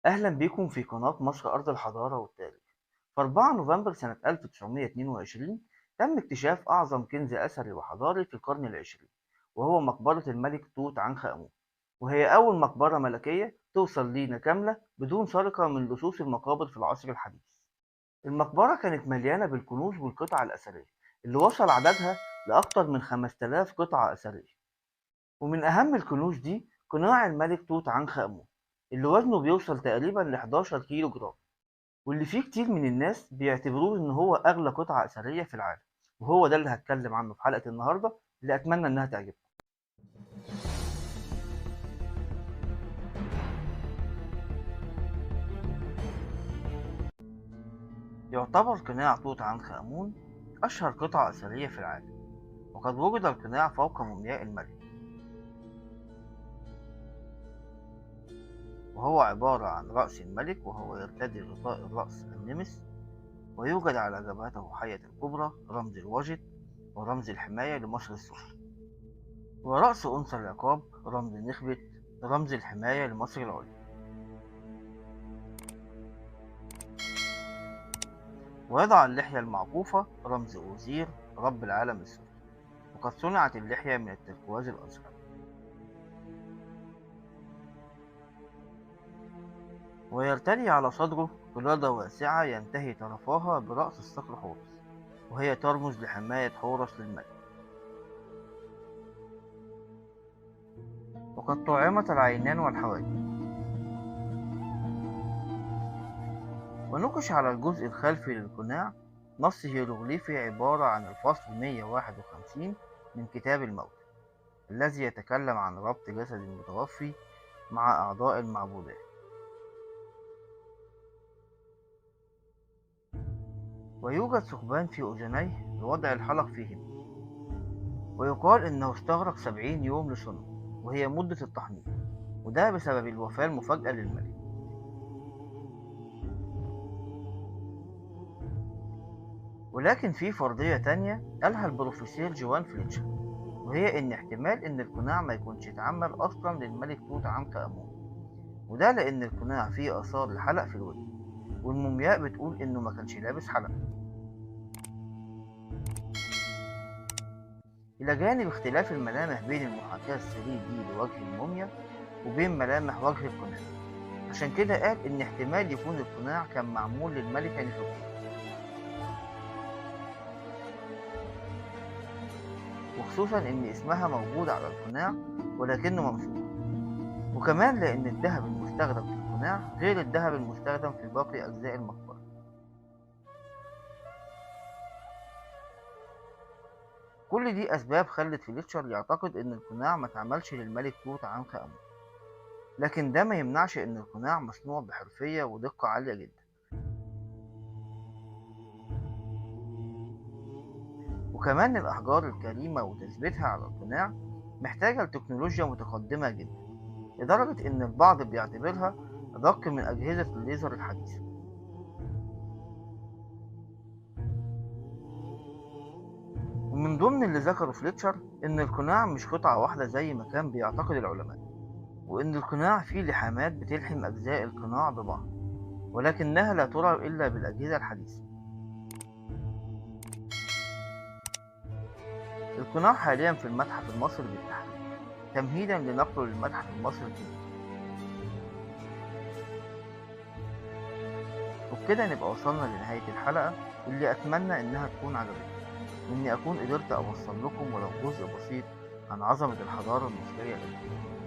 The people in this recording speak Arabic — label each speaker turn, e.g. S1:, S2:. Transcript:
S1: أهلا بيكم في قناة مصر أرض الحضارة والتاريخ. في 4 نوفمبر سنة 1922 تم اكتشاف أعظم كنز أثري وحضاري في القرن العشرين، وهو مقبرة الملك توت عنخ آمون. وهي أول مقبرة ملكية توصل لينا كاملة بدون سرقة من لصوص المقابر في العصر الحديث. المقبرة كانت مليانة بالكنوز والقطع الأثرية اللي وصل عددها لأكثر من 5000 قطعة أثرية. ومن أهم الكنوز دي قناع الملك توت عنخ آمون اللي وزنه بيوصل تقريبا ل 11 كيلو جرام، واللي فيه كتير من الناس بيعتبروه إن هو أغلى قطعة أثرية في العالم. وهو ده اللي هتكلم عنه في حلقة النهاردة اللي أتمنى إنها تعجبكم. يعتبر قناع توت عنخ آمون أشهر قطعة أثرية في العالم، وقد وجد القناع فوق مومياء الملك، وهو عبارة عن رأس الملك وهو يرتدي غطاء الرأس النمس، ويوجد على جبهته حية الكبرى رمز الوجد ورمز الحماية لمصر السفلى، ورأس أنثى العقاب رمز نخبة رمز الحماية لمصر العليا. ويضع اللحية المعقوفة رمز أوزير رب العالم السفلي، وقد صنعت اللحية من التركواز الأزرق. ويرتدي على صدره قلادة واسعة ينتهي طرفاها برأس الصقر حورس، وهي ترمز لحماية حورس للملك. وقد طعمت العينان والحواجب. ونقش على الجزء الخلفي للقناع نص هيروغليفي عبارة عن الفصل 151 من كتاب الموتى، الذي يتكلم عن ربط جسد المتوفي مع أعضاء المعبودات. ويوجد ثقبان في أذنيه لوضع الحلق فيهم، ويقال إنه استغرق 70 يوم لصنعه، وهي مدة التحنيط، وده بسبب الوفاة المفاجئة للملك. ولكن في فرضية تانية قالها البروفيسور جوان فليتشر، وهي إن احتمال إن القناع ما يكونش اتعمل أصلا للملك توت عنخ آمون، وده لأن القناع فيه آثار لحلق في الودن، والمومياء بتقول إنه ما كانش لابس حلق. إلى جانب اختلاف الملامح بين المحاكاة الثري دي لوجه الموميا وبين ملامح وجه القناع، عشان كده قال إن احتمال يكون القناع كان معمول للملكة نفرتيتي، وخصوصا إن اسمها موجود على القناع ولكنه ممسوح، وكمان لأن الذهب المستخدم في القناع غير الذهب المستخدم في باقي أجزاء المقبرة. كل دي أسباب خلت فليتشر يعتقد إن القناع ما اتعملش للملك توت عنخ آمون، لكن ده ما يمنعش إن القناع مصنوع بحرفية ودقة عالية جدا. وكمان الأحجار الكريمة وتثبيتها على القناع محتاجة لتكنولوجيا متقدمة جدا، لدرجة إن البعض بيعتبرها أدق من أجهزة الليزر الحديثة. ومن ضمن اللي ذكره فليتشر إن القناع مش قطعة واحدة زي ما كان بيعتقد العلماء، وإن القناع فيه لحامات بتلحم أجزاء القناع ببعض، ولكنها لا تُرى إلا بالأجهزة الحديثة. القناع حاليا في المتحف المصري بالتحرير، تمهيدا لنقله للمتحف المصري الكبير. وبكده نبقى وصلنا لنهاية الحلقة، واللي أتمنى إنها تكون عجبتكم، وإني أكون قدرت أوصل لكم ولو جزء بسيط عن عظمة الحضارة المصرية القديمة.